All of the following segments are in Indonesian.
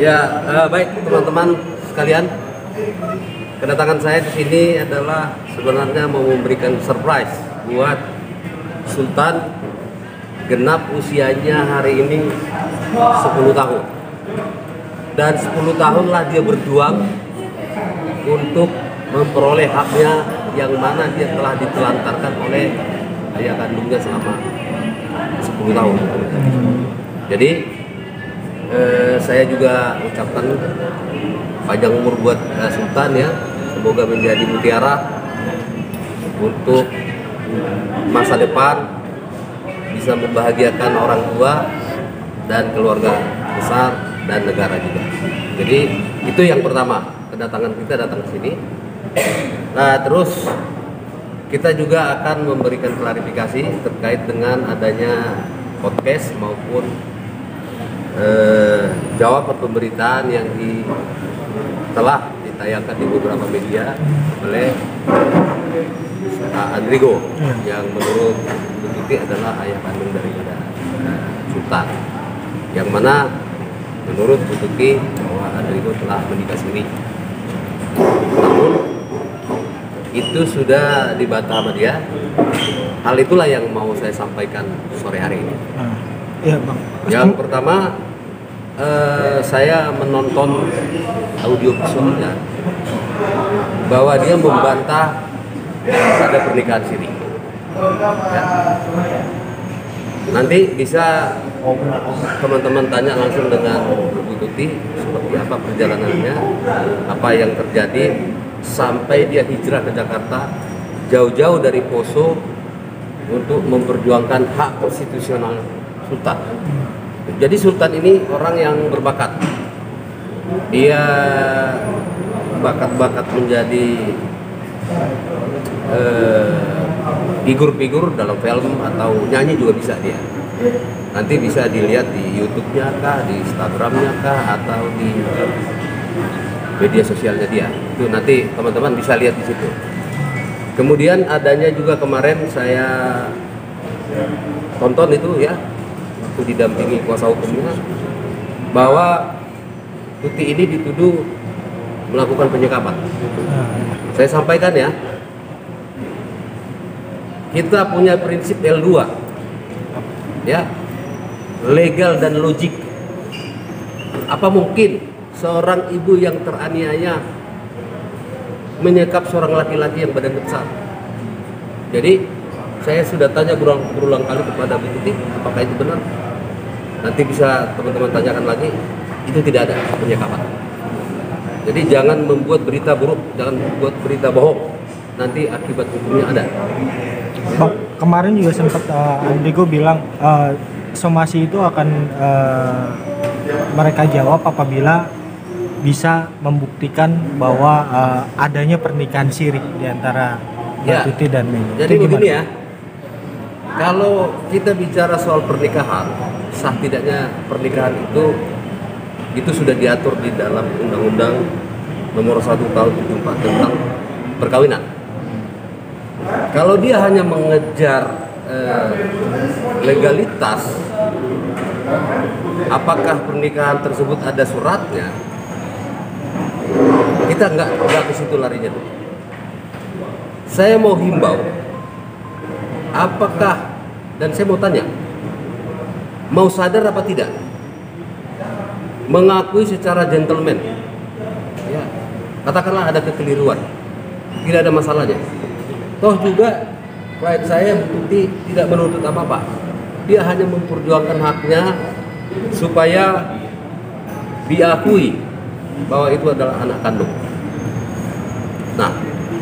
Ya, baik teman-teman sekalian, kedatangan saya di sini adalah sebenarnya mau memberikan surprise buat Sultan. Genap usianya hari ini 10 tahun, dan 10 tahunlah dia berjuang untuk memperoleh haknya yang mana dia telah ditelantarkan oleh ayah kandungnya selama 10 tahun. Jadi saya juga ucapkan panjang umur buat Sultan ya, semoga menjadi mutiara untuk masa depan, bisa membahagiakan orang tua dan keluarga besar dan negara juga. Jadi itu yang pertama, kedatangan kita datang ke sini. Nah, terus kita juga akan memberikan klarifikasi terkait dengan adanya podcast maupun jawaban pemberitaan yang telah ditayangkan di beberapa media oleh Andrigo yang menurut Bu Tuti adalah ayah kandung daripada Sultan, yang mana menurut Bu Tuti bahwa Andrigo telah menikah siri. Namun itu sudah dibantah sama dia. Hal itulah yang mau saya sampaikan sore hari ini. Iya, Bang. Yang pertama, saya menonton audio visualnya bahwa dia membantah ada pernikahan siri. Ya. Nanti bisa teman-teman tanya langsung dengan Bu Tuti seperti apa perjalanannya, apa yang terjadi sampai dia hijrah ke Jakarta jauh-jauh dari Poso untuk memperjuangkan hak konstitusional Sultan. Jadi Sultan ini orang yang berbakat. Dia bakat-bakat menjadi figur-figur dalam film atau nyanyi juga bisa dia. Nanti bisa dilihat di YouTube-nya kah, di Instagram-nya kah, atau di media sosialnya dia. Itu nanti teman-teman bisa lihat di situ. Kemudian adanya juga kemarin saya tonton itu ya, waktu didampingi kuasa hukumnya, bahwa Tuti ini dituduh melakukan penyekapan. Saya sampaikan ya, kita punya prinsip L2 ya, legal dan logik. Apa mungkin seorang ibu yang teraniaya menyekap seorang laki-laki yang badan besar? Jadi saya sudah tanya berulang kali kepada Bu Tuti, apakah itu benar? Nanti bisa teman-teman tanyakan lagi. Itu tidak ada penyekapan. Jadi jangan membuat berita buruk, jangan membuat berita bohong. Nanti akibat hukumnya ada. Bang, kemarin juga sempat Andrigo bilang somasi itu akan mereka jawab apabila bisa membuktikan bahwa adanya pernikahan siri di antara Mbak Tuti dan Mei. Jadi begini ya, kalau kita bicara soal pernikahan, sah tidaknya pernikahan itu sudah diatur di dalam Undang-Undang Nomor 1 Tahun 74 tentang perkawinan. Kalau dia hanya mengejar legalitas, apakah pernikahan tersebut ada suratnya, kita nggak ke situ larinya tuh. Saya mau himbau, apakah, dan saya mau tanya, mau sadar apa tidak, mengakui secara gentleman, ya, katakanlah ada kekeliruan, tidak ada masalahnya. Toh juga klien saya Bu Tuti tidak menuntut apa-apa, dia hanya memperjuangkan haknya supaya diakui bahwa itu adalah anak kandung. Nah,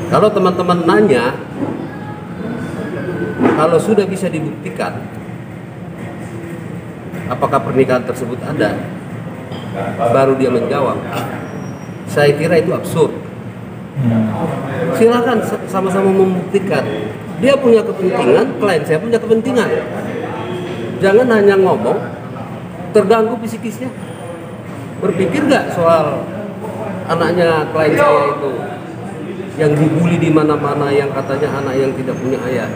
kalau teman-teman nanya, kalau sudah bisa dibuktikan apakah pernikahan tersebut ada, baru dia menjawab, saya kira itu absurd. Silakan sama-sama membuktikan. Dia punya kepentingan, klien saya punya kepentingan. Jangan hanya ngomong, terganggu psikisnya. Berpikir nggak soal anaknya klien saya itu yang dibully di mana-mana, yang katanya anak yang tidak punya ayah.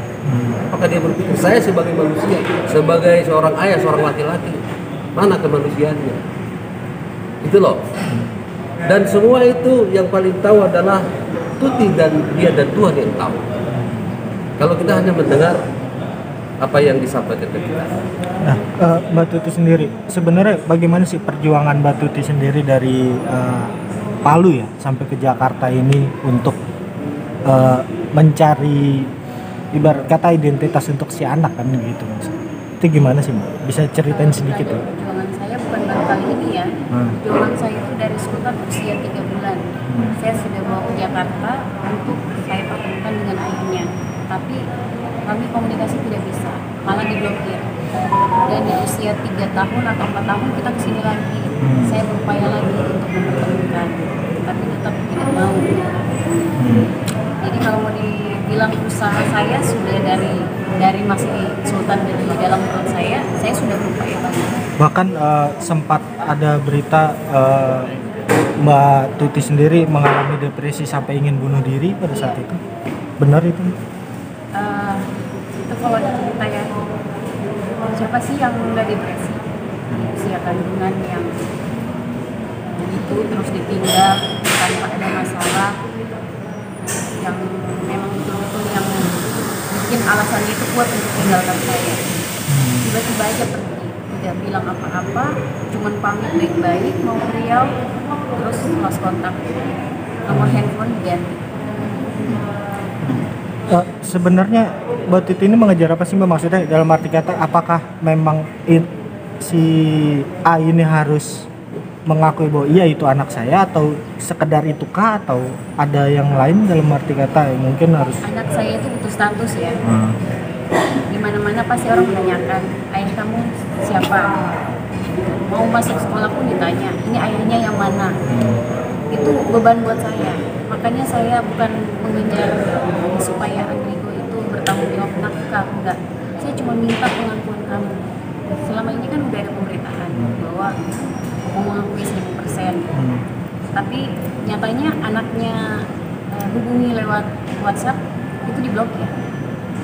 Apakah dia berpikir saya sebagai manusia, sebagai seorang ayah, seorang laki-laki, mana kemanusiaannya? Itu gitu loh. Dan semua itu yang paling tahu adalah Tuti dan dia dan Tuhan yang tahu. Kalau kita hanya mendengar apa yang disampaikan ke kita. Nah, Mbak Tuti sendiri, sebenarnya bagaimana sih perjuangan Mbak Tuti sendiri dari Palu ya sampai ke Jakarta ini untuk mencari ibarat kata identitas untuk si anak kan gitu Mas. Itu gimana sih Mbak? Bisa ceritain sedikit ya? Perjuangan saya bukan baru kali ini ya. Perjuangan saya itu dari Sultan usia 3 bulan. Saya sudah bawa ke Jakarta untuk saya pertemukan dengan ayahnya. Tapi kami komunikasi tidak bisa, malah diblokir. Dan di usia 3 tahun atau 4 tahun kita kesini lagi. Saya berupaya lagi untuk mempertemukan, tapi tetap tidak mau. Jadi kalau mau dibilang usaha saya sudah dari masih Sultan dari dalam perut saya sudah berupaya banget. Bahkan sempat ada berita Mbak Tuti sendiri mengalami depresi sampai ingin bunuh diri pada saat itu. Benar itu? Itu kalau cerita ya, siapa sih yang nggak depresi? Usia kandungan yang begitu terus ditinggal tanpa ada masalah, yang memang betul-betul yang bikin alasannya itu kuat untuk tinggalkan saya. Tiba-tiba aja pergi, tidak bilang apa-apa, cuman pamit baik-baik mau ke Riau, terus lost kontak, nomor handphone diganti. Sebenarnya Mbak Tuti ini mengejar apa sih Mbak, maksudnya dalam arti kata apakah memang si A ini harus mengakui bahwa iya itu anak saya, atau sekedar itukah, atau ada yang lain dalam arti kata yang mungkin harus Anak saya itu butuh status ya. Dimana-mana pasti orang menanyakan, ayah kamu siapa? Mau masuk sekolah pun ditanya, ini ayahnya yang mana? Itu beban buat saya. Makanya saya bukan mengejar supaya Andrigo itu bertanggung jawab nafkah, enggak. Saya cuma minta pengakuan kamu. Selama ini kan udah ada pemberitaan bahwa mau mengakui 100%. Tapi nyatanya anaknya hubungi lewat WhatsApp itu diblokir.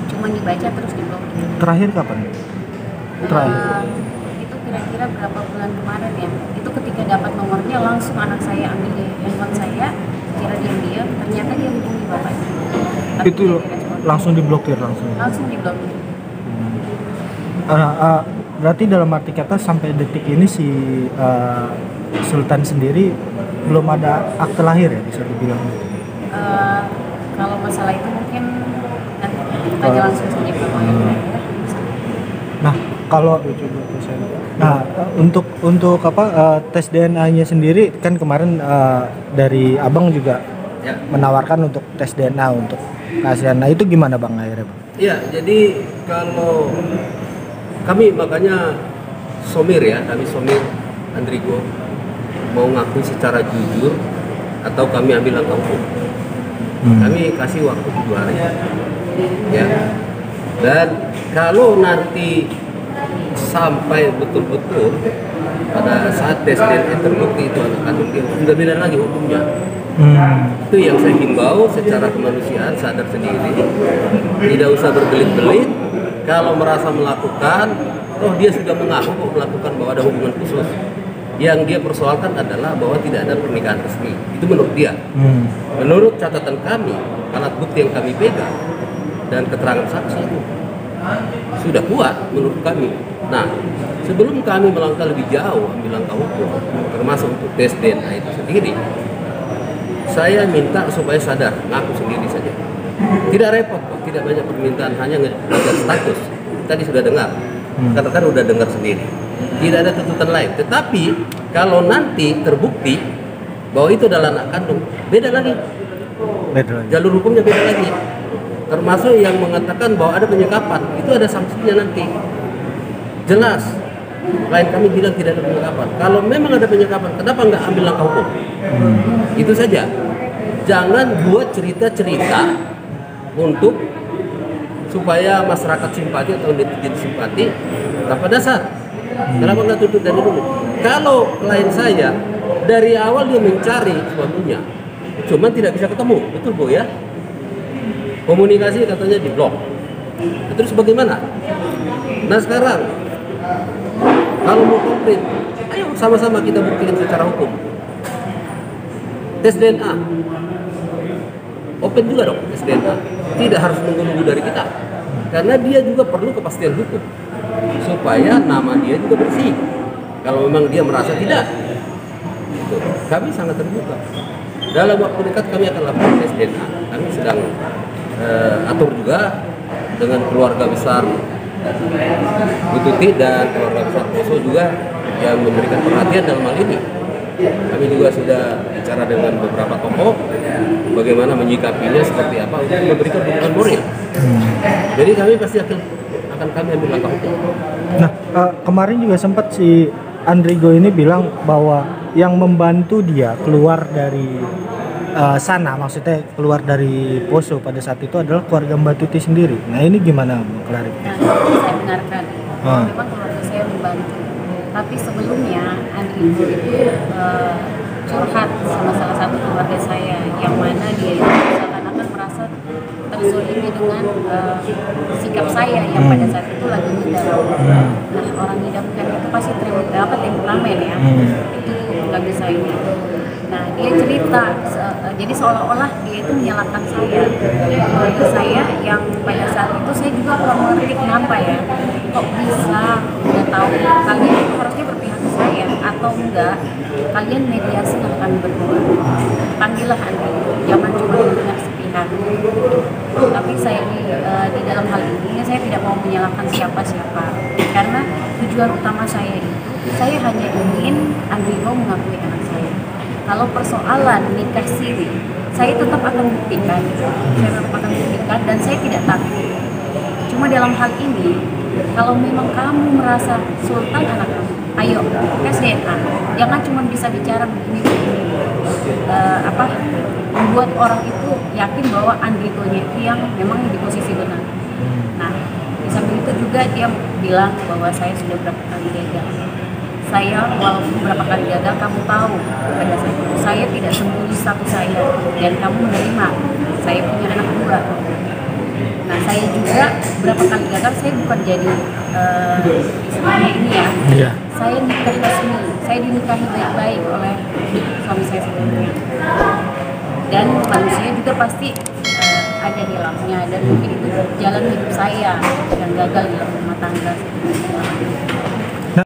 Cuma dibaca terus diblokir. terakhir kapan? Itu kira-kira berapa bulan kemarin ya. Itu ketika dapat nomornya langsung anak saya ambil di handphone saya, kira diam-diam, ternyata dia hubungi bapaknya. Tapi Itu langsung diblokir langsung. Langsung diblokir. Berarti dalam arti kata sampai detik ini si Sultan sendiri belum ada akte lahir ya, bisa dibilang. Kalau masalah itu mungkin nanti tanya langsung saja ke ayah. Nah, kalau untuk tes DNA-nya sendiri kan kemarin dari Abang juga Ya. menawarkan untuk tes DNA untuk kasihan. Nah, itu gimana Bang akhirnya Bang? Iya, jadi kalau kami makanya Somir Andrigo mau ngakui secara jujur atau kami ambil langkah hukum. Kami kasih waktu 2 hari. Ya. Dan kalau nanti sampai betul-betul pada saat tes DNA terbukti itu anak kandung dia, sudah beda lagi hukumnya. Itu yang saya himbau secara kemanusiaan, sadar sendiri, tidak usah berbelit-belit. Kalau merasa melakukan, dia sudah mengaku melakukan bahwa ada hubungan khusus. Yang dia persoalkan adalah bahwa tidak ada pernikahan resmi. Itu menurut dia. Menurut catatan kami, alat bukti yang kami pegang dan keterangan saksi itu sudah kuat menurut kami. Nah, sebelum kami melangkah lebih jauh ambil langkah hukum, termasuk untuk tes DNA itu sendiri, saya minta supaya sadar, ngaku sendiri saja. Tidak repot kok, tidak banyak permintaan, hanya ngejar status. Tadi sudah dengar, katakan udah dengar sendiri. Tidak ada tuntutan lain. Tetapi kalau nanti terbukti bahwa itu adalah anak kandung, beda lagi. Jalur hukumnya beda lagi. Termasuk yang mengatakan bahwa ada penyekapan, itu ada sanksinya nanti. Jelas. Klien kami bilang tidak ada penyekapan. Kalau memang ada penyekapan, kenapa nggak ambil langkah hukum? Itu saja. Jangan buat cerita-cerita untuk supaya masyarakat simpati atau netizen simpati tanpa dasar. Kenapa nggak tutup dari dulu? Kalau klien saya dari awal dia mencari suaminya, cuman tidak bisa ketemu, betul Bu ya? Komunikasi katanya di blok. Terus bagaimana? Nah sekarang kalau mau konkret, ayo sama-sama kita buktikan secara hukum. Tes DNA, open juga dong tes DNA. Tidak harus menunggu dari kita, karena dia juga perlu kepastian hukum supaya nama dia juga bersih. Kalau memang dia merasa tidak, gitu. Kami sangat terbuka. Dalam waktu dekat kami akan lakukan tes DNA. Kami sedang atur juga dengan keluarga besar Bu Tuti dan keluarga besar Poso juga yang memberikan perhatian dalam hal ini. Kami juga sudah bicara dengan beberapa tokoh bagaimana menyikapinya, seperti apa untuk memberikan dukungan moral. Jadi kami pasti akan kami ambil langkah hukum. Nah, kemarin juga sempat si Andrigo ini bilang bahwa yang membantu dia keluar dari sana, maksudnya keluar dari Poso pada saat itu adalah keluarga Mbak Tuti sendiri. Nah ini gimana klarifikasi? Nah, saya benarkan, memang keluarga saya membantu. Tapi sebelumnya Andrigo itu curhat sama salah satu keluarga saya, yang mana dia itu seakan-akan merasa terzolimi dengan sikap saya yang pada saat itu lagi ngidam. Nah, orang ngidam kan itu pasti dapat temperamen ya, itu nggak bisa ini. Nah, dia cerita, jadi seolah-olah dia itu menyalahkan saya, keluarga saya yang pada saat itu saya juga kurang mengerti kenapa ya, kok bisa udah tahu kalian itu harusnya berpihak ke saya atau enggak, kalian mediasi lah kami berdua, panggillah Andri, jangan cuma berpihak sepihak. Tapi saya di dalam hal ini saya tidak mau menyalahkan siapa-siapa, karena tujuan utama saya itu saya hanya ingin Andri mau mengakui anak saya. Kalau persoalan nikah siri, saya tetap akan buktikan, dan saya tidak takut. Cuma dalam hal ini, kalau memang kamu merasa Sultan anak kamu, ayo tes DNA. Jangan cuma bisa bicara begini, membuat orang itu yakin bahwa Andrigonya itu yang memang di posisi benar. Nah, di samping itu juga dia bilang bahwa saya sudah berapa kali gagal. Saya walaupun berapa kali gagal, kamu tahu pada saat itu saya tidak sembunyi status saya, dan kamu menerima saya punya anak dua. Nah, saya juga berapa kali gagal, saya bukan jadi istilahnya ini ya, saya nikah resmi, saya dinikahi baik-baik oleh suami saya sebelumnya, dan manusia juga pasti ada di dalamnya, dan mungkin itu jalan hidup saya yang gagal di dalam rumah tangga.